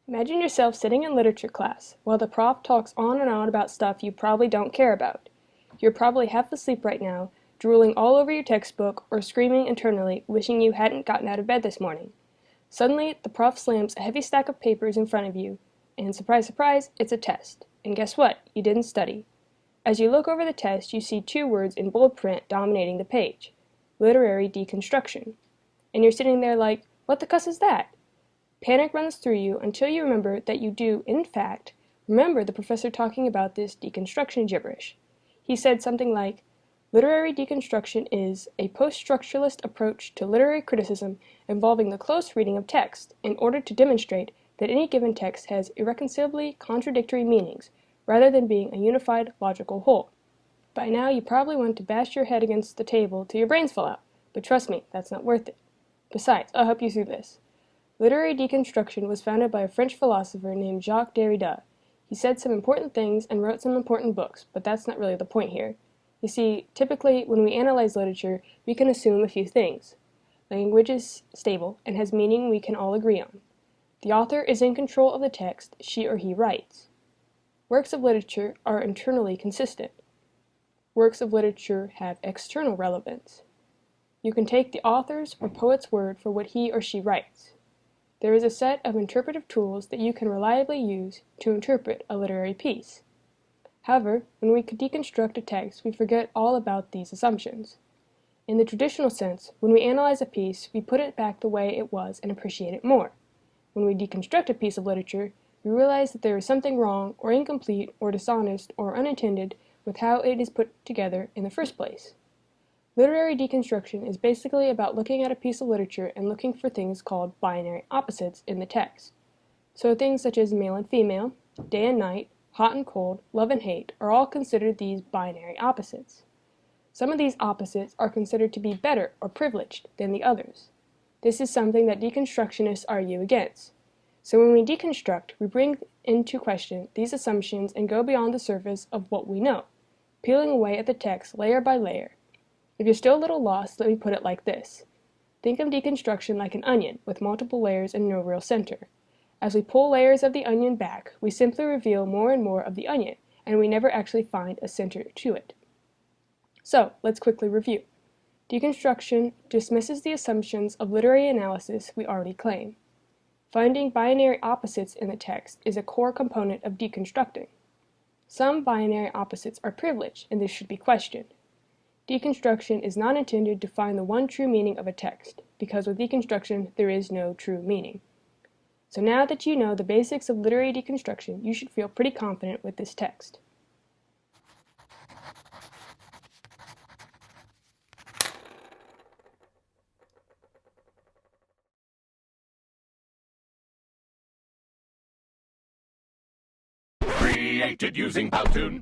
Imagine yourself sitting in literature class while the prof talks on and on about stuff you probably don't care about. You're probably half asleep right now, drooling all over your textbook or screaming internally, wishing you hadn't gotten out of bed this morning. Suddenly, the prof slams a heavy stack of papers in front of you, and surprise, surprise, it's a test. And guess what? You didn't study. As you look over the test, you see two words in bold print dominating the page: Literary Deconstruction. And you're sitting there like, what the cuss is that? Panic runs through you until you remember that you do, in fact, remember the professor talking about this deconstruction gibberish. He said something like, literary deconstruction is a post-structuralist approach to literary criticism involving the close reading of text in order to demonstrate that any given text has irreconcilably contradictory meanings, rather than being a unified logical whole. By now you probably want to bash your head against the table till your brains fall out, but trust me, that's not worth it. Besides, I'll help you through this. Literary deconstruction was founded by a French philosopher named Jacques Derrida. He said some important things and wrote some important books, but that's not really the point here. You see, typically, when we analyze literature, we can assume a few things. Language is stable and has meaning we can all agree on. The author is in control of the text she or he writes. Works of literature are internally consistent. Works of literature have external relevance. You can take the author's or poet's word for what he or she writes. There is a set of interpretive tools that you can reliably use to interpret a literary piece. However, when we deconstruct a text, we forget all about these assumptions. In the traditional sense, when we analyze a piece, we put it back the way it was and appreciate it more. When we deconstruct a piece of literature, we realize that there is something wrong or incomplete or dishonest or unintended with how it is put together in the first place. Literary deconstruction is basically about looking at a piece of literature and looking for things called binary opposites in the text. So things such as male and female, day and night, hot and cold, love and hate are all considered these binary opposites. Some of these opposites are considered to be better or privileged than the others. This is something that deconstructionists argue against. So when we deconstruct, we bring into question these assumptions and go beyond the surface of what we know, peeling away at the text layer by layer. If you're still a little lost, let me put it like this. Think of deconstruction like an onion with multiple layers and no real center. As we pull layers of the onion back, we simply reveal more and more of the onion, and we never actually find a center to it. So, let's quickly review. Deconstruction dismisses the assumptions of literary analysis we already claim. Finding binary opposites in the text is a core component of deconstructing. Some binary opposites are privileged, and this should be questioned. Deconstruction is not intended to find the one true meaning of a text, because with deconstruction there is no true meaning. So now that you know the basics of literary deconstruction, you should feel pretty confident with this text. Created using Powtoon.